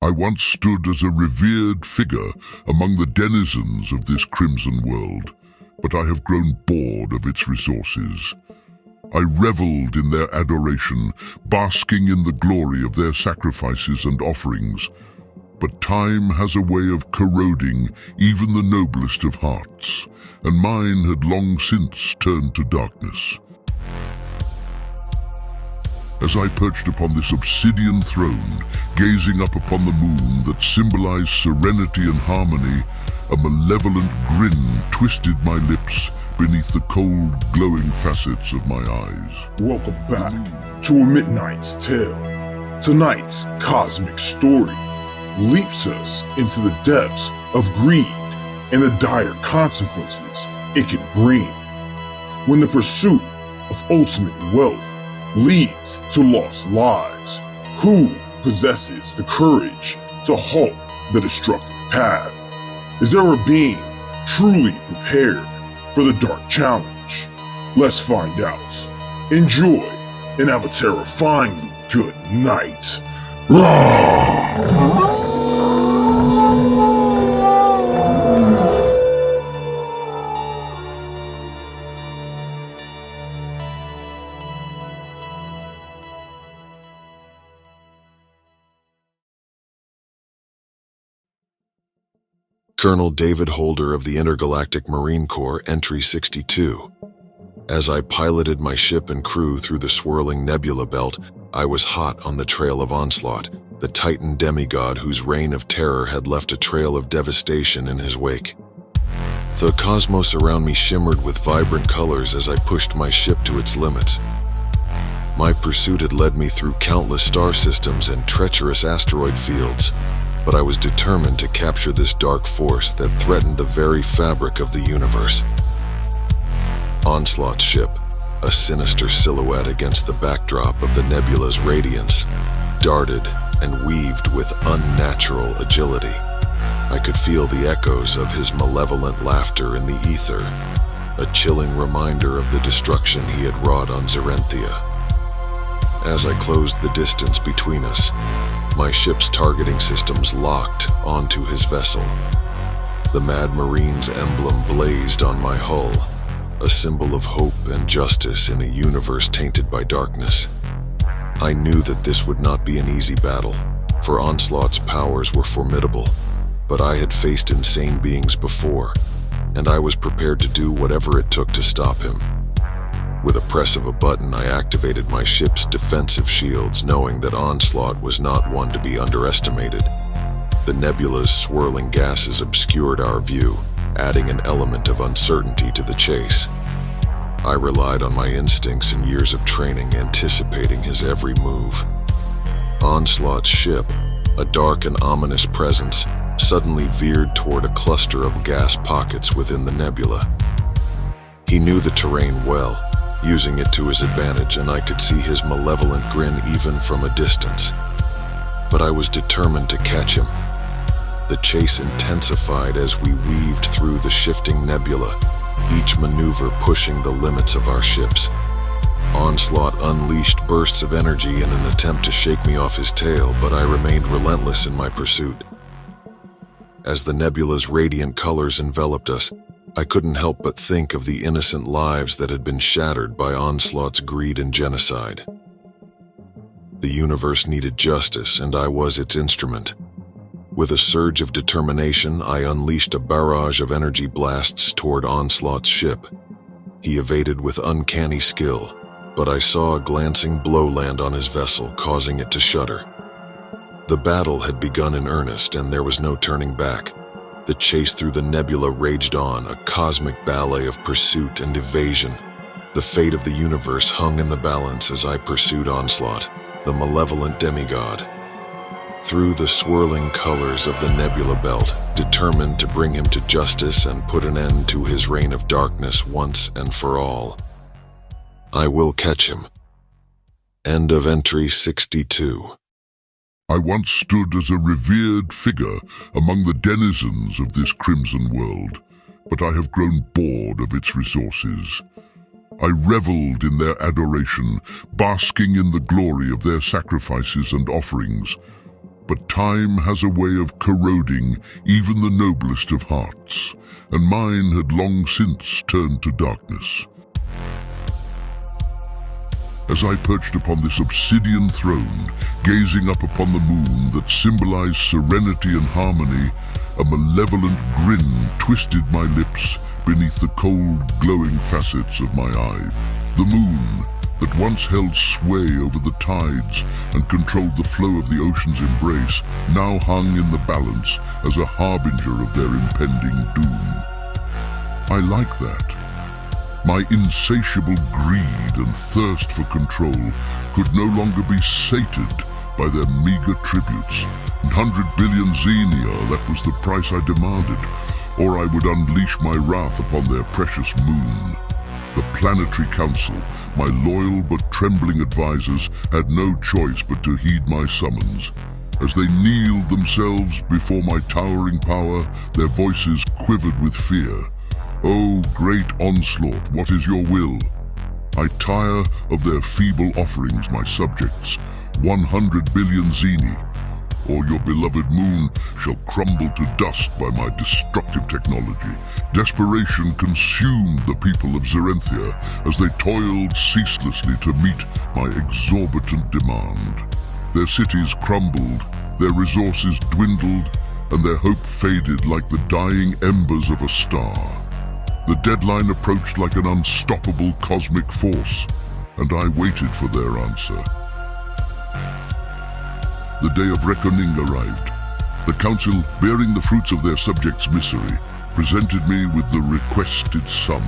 I once stood as a revered figure among the denizens of this crimson world, but I have grown bored of its resources. I reveled in their adoration, basking in the glory of their sacrifices and offerings. But time has a way of corroding even the noblest of hearts, and mine had long since turned to darkness. As I perched upon this obsidian throne, gazing up upon the moon that symbolized serenity and harmony, a malevolent grin twisted my lips beneath the cold, glowing facets of my eyes. Welcome back to A Midnight's Tale. Tonight's cosmic story leaps us into the depths of greed and the dire consequences it can bring. When the pursuit of ultimate wealth leads to lost lives, who possesses the courage to halt the destructive path? Is there a being truly prepared for the dark challenge? Let's find out. Enjoy and have a terrifyingly good night. Colonel David Holder of the Intergalactic Marine Corps, Entry 62. As I piloted my ship and crew through the swirling nebula belt, I was hot on the trail of Onslaught, the Titan demigod whose reign of terror had left a trail of devastation in his wake. The cosmos around me shimmered with vibrant colors as I pushed my ship to its limits. My pursuit had led me through countless star systems and treacherous asteroid fields, but I was determined to capture this dark force that threatened the very fabric of the universe. Onslaught's ship, a sinister silhouette against the backdrop of the nebula's radiance, darted and weaved with unnatural agility. I could feel the echoes of his malevolent laughter in the ether, a chilling reminder of the destruction he had wrought on Xerenthia. As I closed the distance between us, my ship's targeting systems locked onto his vessel. The Mad Marine's emblem blazed on my hull, a symbol of hope and justice in a universe tainted by darkness. I knew that this would not be an easy battle, for Onslaught's powers were formidable, but I had faced insane beings before, and I was prepared to do whatever it took to stop him. With a press of a button, I activated my ship's defensive shields, knowing that Onslaught was not one to be underestimated. The nebula's swirling gases obscured our view, adding an element of uncertainty to the chase. I relied on my instincts and years of training, anticipating his every move. Onslaught's ship, a dark and ominous presence, suddenly veered toward a cluster of gas pockets within the nebula. He knew the terrain well, using it to his advantage, and I could see his malevolent grin even from a distance. But I was determined to catch him. The chase intensified as we weaved through the shifting nebula, each maneuver pushing the limits of our ships. Onslaught unleashed bursts of energy in an attempt to shake me off his tail, but I remained relentless in my pursuit. As the nebula's radiant colors enveloped us, I couldn't help but think of the innocent lives that had been shattered by Onslaught's greed and genocide. The universe needed justice, and I was its instrument. With a surge of determination, I unleashed a barrage of energy blasts toward Onslaught's ship. He evaded with uncanny skill, but I saw a glancing blow land on his vessel, causing it to shudder. The battle had begun in earnest, and there was no turning back. The chase through the nebula raged on, a cosmic ballet of pursuit and evasion. The fate of the universe hung in the balance as I pursued Onslaught, the malevolent demigod. Through the swirling colors of the nebula belt, determined to bring him to justice and put an end to his reign of darkness once and for all. I will catch him. End of Entry 62. I once stood as a revered figure among the denizens of this crimson world, but I have grown bored of its resources. I reveled in their adoration, basking in the glory of their sacrifices and offerings. But time has a way of corroding even the noblest of hearts, and mine had long since turned to darkness. As I perched upon this obsidian throne, gazing up upon the moon that symbolized serenity and harmony, a malevolent grin twisted my lips beneath the cold, glowing facets of my eye. The moon, that once held sway over the tides and controlled the flow of the ocean's embrace, now hung in the balance as a harbinger of their impending doom. I like that. My insatiable greed and thirst for control could no longer be sated by their meager tributes. 100 billion xenia, that was the price I demanded, or I would unleash my wrath upon their precious moon. The Planetary Council, my loyal but trembling advisors, had no choice but to heed my summons. As they kneeled themselves before my towering power, their voices quivered with fear. "O great Onslaught, what is your will? I tire of their feeble offerings, my subjects. 100 billion xeni, or your beloved moon shall crumble to dust by my destructive technology." Desperation consumed the people of Xerenthia as they toiled ceaselessly to meet my exorbitant demand. Their cities crumbled, their resources dwindled, and their hope faded like the dying embers of a star. The deadline approached like an unstoppable cosmic force, and I waited for their answer. The day of reckoning arrived. The council, bearing the fruits of their subjects' misery, presented me with the requested sum,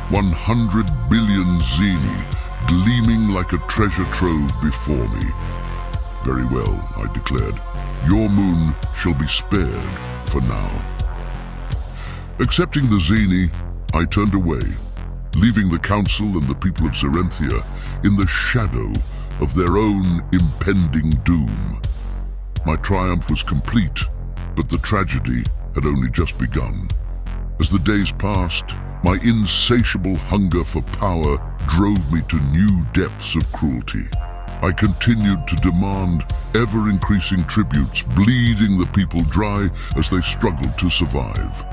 100 billion xeni, gleaming like a treasure trove before me. "Very well," I declared. "Your moon shall be spared for now." Accepting the xeni, I turned away, leaving the council and the people of Xerenthia in the shadow of their own impending doom. My triumph was complete, but the tragedy had only just begun. As the days passed, my insatiable hunger for power drove me to new depths of cruelty. I continued to demand ever-increasing tributes, bleeding the people dry as they struggled to survive.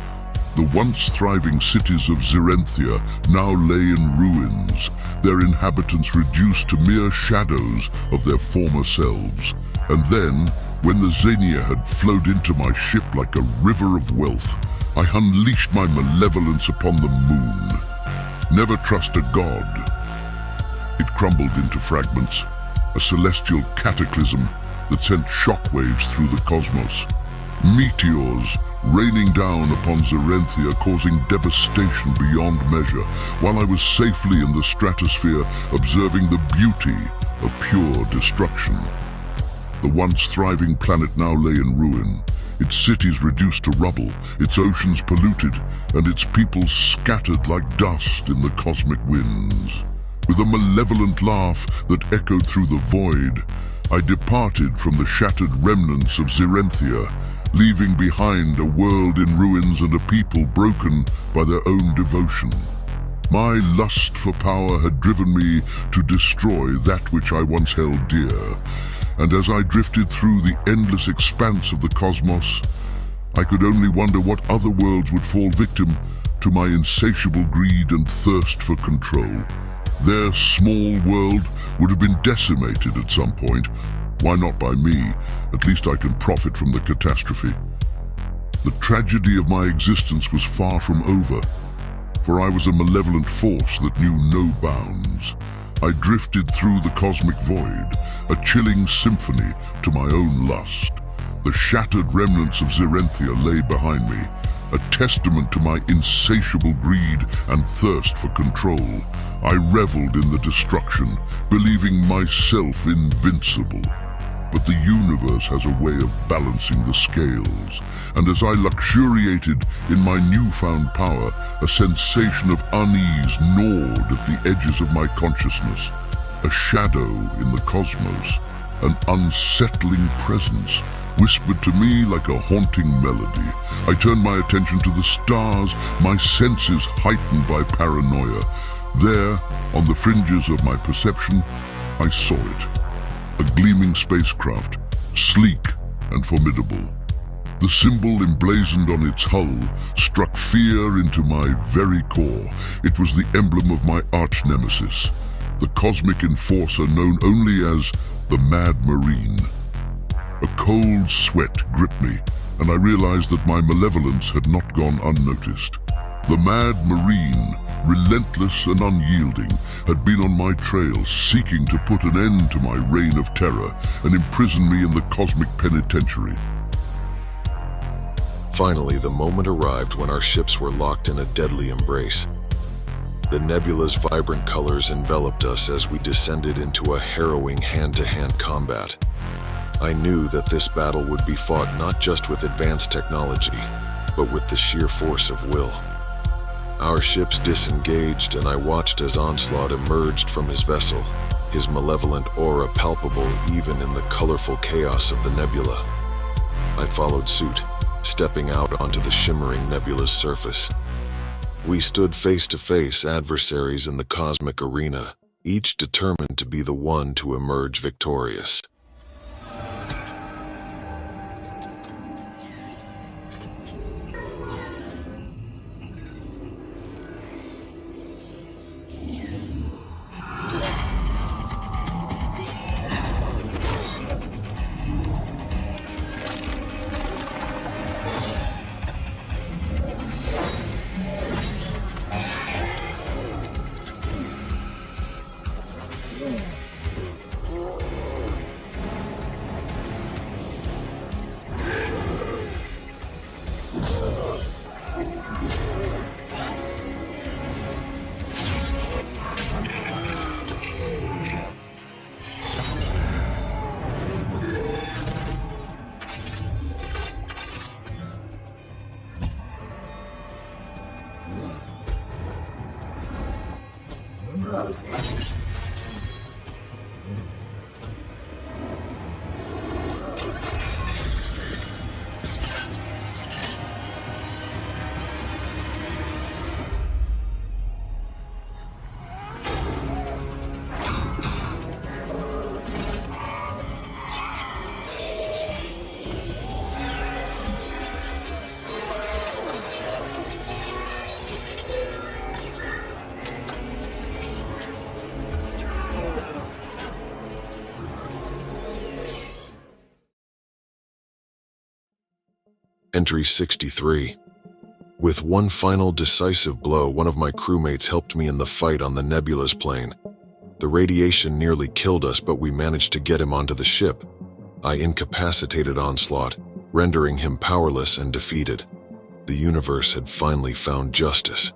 The once thriving cities of Xerenthia now lay in ruins, their inhabitants reduced to mere shadows of their former selves. And then, when the xenia had flowed into my ship like a river of wealth, I unleashed my malevolence upon the moon. Never trust a god. It crumbled into fragments, a celestial cataclysm that sent shockwaves through the cosmos. Meteors raining down upon Xerenthia, causing devastation beyond measure, while I was safely in the stratosphere observing the beauty of pure destruction. The once thriving planet now lay in ruin, its cities reduced to rubble, its oceans polluted, and its people scattered like dust in the cosmic winds. With a malevolent laugh that echoed through the void, I departed from the shattered remnants of Xerenthia, leaving behind a world in ruins and a people broken by their own devotion. My lust for power had driven me to destroy that which I once held dear, and as I drifted through the endless expanse of the cosmos, I could only wonder what other worlds would fall victim to my insatiable greed and thirst for control. Their small world would have been decimated at some point. Why not by me? At least I can profit from the catastrophe. The tragedy of my existence was far from over, for I was a malevolent force that knew no bounds. I drifted through the cosmic void, a chilling symphony to my own lust. The shattered remnants of Xerenthia lay behind me, a testament to my insatiable greed and thirst for control. I reveled in the destruction, believing myself invincible. But the universe has a way of balancing the scales, and as I luxuriated in my newfound power, a sensation of unease gnawed at the edges of my consciousness. A shadow in the cosmos, an unsettling presence, whispered to me like a haunting melody. I turned my attention to the stars, my senses heightened by paranoia. There, on the fringes of my perception, I saw it. A gleaming spacecraft, sleek and formidable. The symbol emblazoned on its hull struck fear into my very core. It was the emblem of my arch-nemesis, the cosmic enforcer known only as the Mad Marine. A cold sweat gripped me, and I realized that my malevolence had not gone unnoticed. The Mad Marine, relentless and unyielding, had been on my trail, seeking to put an end to my reign of terror and imprison me in the cosmic penitentiary. Finally, the moment arrived when our ships were locked in a deadly embrace. The nebula's vibrant colors enveloped us as we descended into a harrowing hand-to-hand combat. I knew that this battle would be fought not just with advanced technology, but with the sheer force of will. Our ships disengaged, and I watched as Onslaught emerged from his vessel, his malevolent aura palpable even in the colorful chaos of the nebula. I followed suit, stepping out onto the shimmering nebula's surface. We stood face to face, adversaries in the cosmic arena, each determined to be the one to emerge victorious. Entry 63. With one final decisive blow, one of my crewmates helped me in the fight on the nebula's plane. The radiation nearly killed us, but we managed to get him onto the ship. I incapacitated Onslaught, rendering him powerless and defeated. The universe had finally found justice.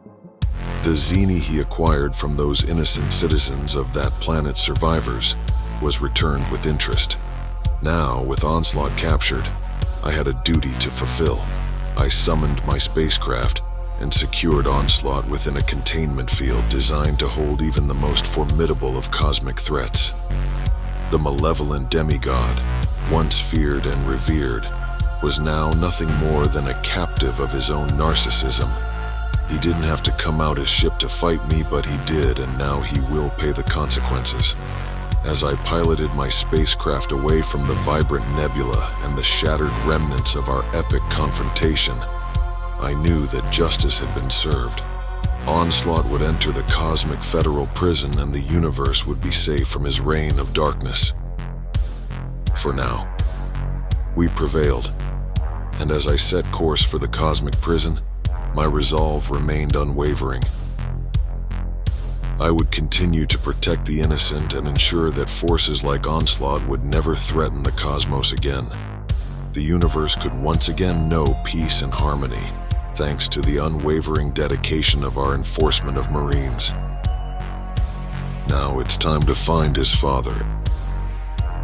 The zeni he acquired from those innocent citizens of that planet's survivors was returned with interest. Now, with Onslaught captured, I had a duty to fulfill. I summoned my spacecraft and secured Onslaught within a containment field designed to hold even the most formidable of cosmic threats. The malevolent demigod, once feared and revered, was now nothing more than a captive of his own narcissism. He didn't have to come out his ship to fight me, but he did, and now he will pay the consequences. As I piloted my spacecraft away from the vibrant nebula and the shattered remnants of our epic confrontation, I knew that justice had been served. Onslaught would enter the cosmic federal prison, and the universe would be safe from his reign of darkness. For now, we prevailed, and as I set course for the cosmic prison, my resolve remained unwavering. I would continue to protect the innocent and ensure that forces like Onslaught would never threaten the cosmos again. The universe could once again know peace and harmony, thanks to the unwavering dedication of our enforcement of Marines. Now it's time to find his father.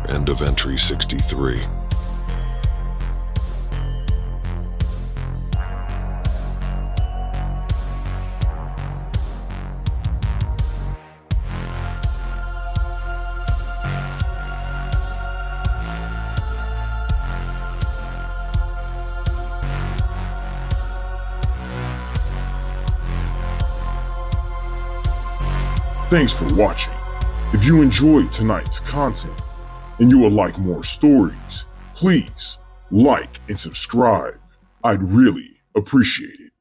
End of entry 63. Thanks for watching. If you enjoyed tonight's content and you would like more stories, please like and subscribe. I'd really appreciate it.